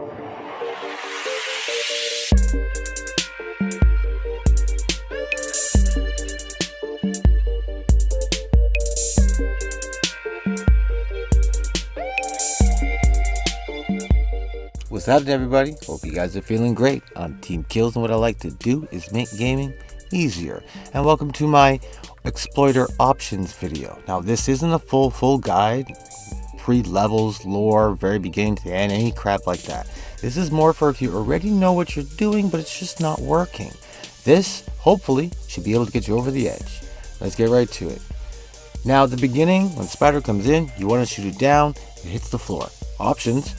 What's happening, everybody? Hope you guys are feeling great. I'm Team Kills, and what I like to do is make gaming easier. And welcome to my Exploiter Options video. Now, this isn't a full guide, pre-levels, lore, very beginning to end, any crap like that. This is more for if you already know what you're doing, but it's just not working. This, hopefully, should be able to get you over the edge. Let's get right to it. Now, at the beginning, when Spider comes in, you want to shoot it down, it hits the floor. Options.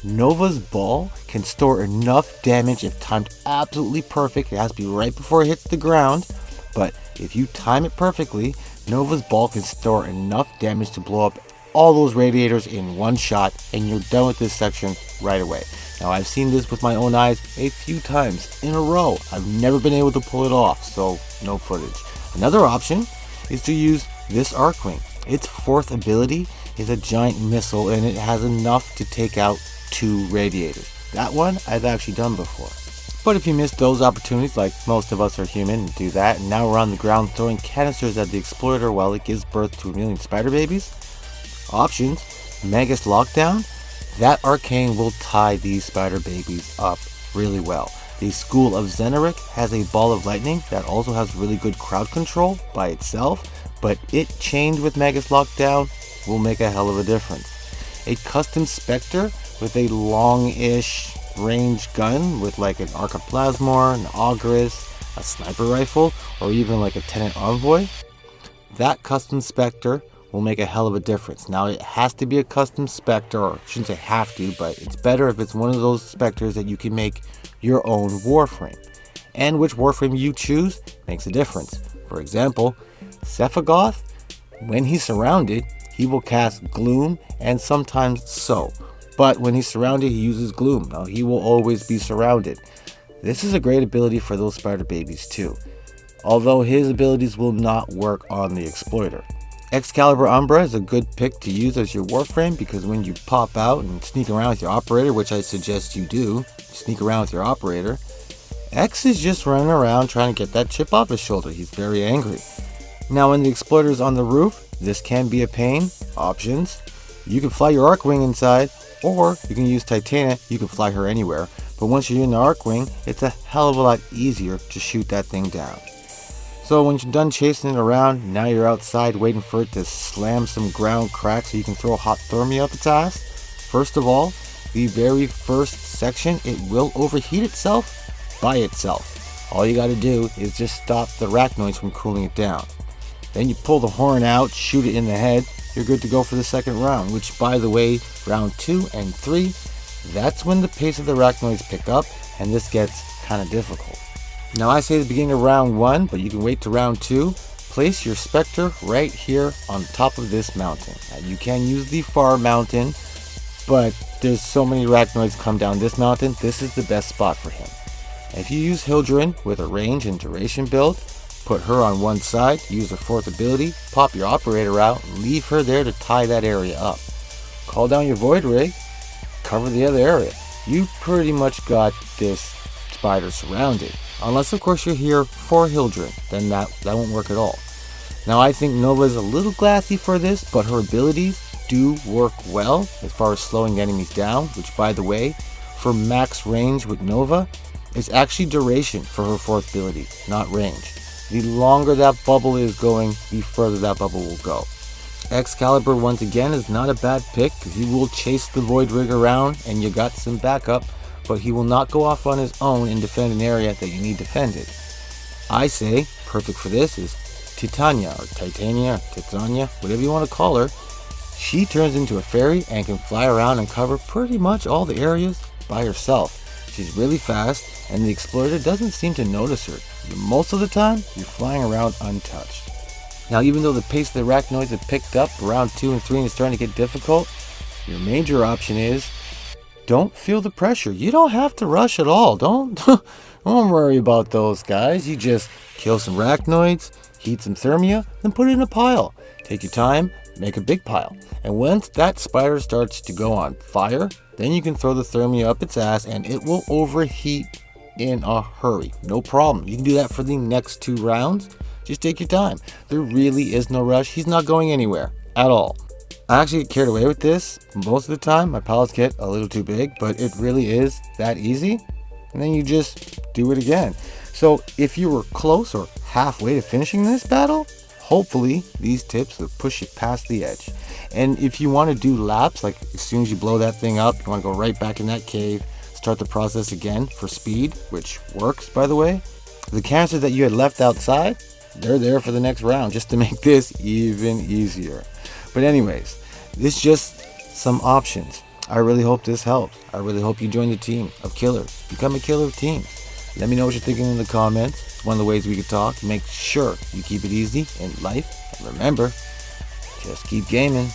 Nova's ball can store enough damage if timed absolutely perfect. It has to be right before it hits the ground, but if you time it perfectly, Nova's ball can store enough damage to blow up all those radiators in one shot, and you're done with this section right away. Now, I've seen this with my own eyes a few times in a row. I've never been able to pull it off, so no footage. Another option is to use this Arcwing. Its fourth ability is a giant missile, and it has enough to take out 2 radiators. That one I've actually done before. But if you missed those opportunities, like most of us are human and do that, and now we're on the ground throwing canisters at the Exploiter while it gives birth to a million spider babies. Options. Magus Lockdown. That arcane will tie these spider babies up really well. The School of Zeneric has a ball of lightning that also has really good crowd control by itself, but it chained with Magus Lockdown will make a hell of a difference. A custom Spectre with a long-ish range gun with like an Arcoplasmor, an Auguris, a sniper rifle, or even like a Tenant Envoy. That custom Spectre will make a hell of a difference. Now, it has to be a custom Spectre, or I shouldn't say have to, but it's better if it's one of those Spectres that you can make your own warframe. And which warframe you choose makes a difference. For example, Sephiroth, when he's surrounded, he will cast Gloom and sometimes So. But when he's surrounded, he uses Gloom. Now, he will always be surrounded. This is a great ability for those spider babies too, although his abilities will not work on the Exploiter. Excalibur Umbra is a good pick to use as your warframe, because when you pop out and sneak around with your operator, which I suggest you do, sneak around with your operator, X is just running around trying to get that chip off his shoulder. He's very angry. Now, when the Exploiter is on the roof, this can be a pain. Options. You can fly your Arcwing inside, or you can use Titania. You can fly her anywhere, but once you're in the Arcwing, it's a hell of a lot easier to shoot that thing down. So when you're done chasing it around, now you're outside waiting for it to slam some ground crack so you can throw hot thermia up its ass. First of all, the very first section, it will overheat itself by itself. All you gotta do is just stop the arachnoids from cooling it down. Then you pull the horn out, shoot it in the head, you're good to go for the second round, which, by the way, round 2 and 3, that's when the pace of the arachnoids pick up, and this gets kind of difficult. Now, I say the beginning of round 1, but you can wait to round 2. Place your Spectre right here on top of this mountain. Now, you can use the far mountain, but there's so many arachnoids come down this mountain, this is the best spot for him. If you use Hildren with a range and duration build, put her on one side, use her fourth ability, pop your operator out, and leave her there to tie that area up. Call down your Void Rig, cover the other area. You pretty much got this spider surrounded. Unless, of course, you're here for Hildren, then that won't work at all. Now, I think Nova is a little glassy for this, but her abilities do work well as far as slowing enemies down, which, by the way, for max range with Nova, is actually duration for her fourth ability, not range. The longer that bubble is going, the further that bubble will go. Excalibur, once again, is not a bad pick, because he will chase the Void Rig around and you got some backup, but he will not go off on his own and defend an area that you need defended. I say, perfect for this is Titania, or Titania, Titania, whatever you want to call her. She turns into a fairy and can fly around and cover pretty much all the areas by herself. She's really fast, and the Exploiter doesn't seem to notice her. Most of the time, you're flying around untouched. Now, even though the pace of the arachnoids have picked up around 2 and 3 and it's starting to get difficult, your major option is don't feel the pressure. You don't have to rush at all. Don't worry about those guys. You just kill some arachnoids, heat some thermia, then put it in a pile. Take your time, make a big pile. And once that spider starts to go on fire, then you can throw the thermia up its ass and it will overheat in a hurry. No problem. You can do that for the next 2 rounds. Just take your time. There really is no rush. He's not going anywhere at all. I actually get carried away with this most of the time. My piles get a little too big, but it really is that easy. And then you just do it again. So if you were close or halfway to finishing this battle, hopefully these tips will push you past the edge. And if you want to do laps, like as soon as you blow that thing up, you want to go right back in that cave, start the process again for speed, which works, by the way. The canisters that you had left outside, they're there for the next round just to make this even easier. But anyways, this is just some options. I really hope this helps. I really hope you join the team of killers. Become a killer of teams. Let me know what you're thinking in the comments. It's one of the ways we could talk. Make sure you keep it easy in life. And remember, just keep gaming.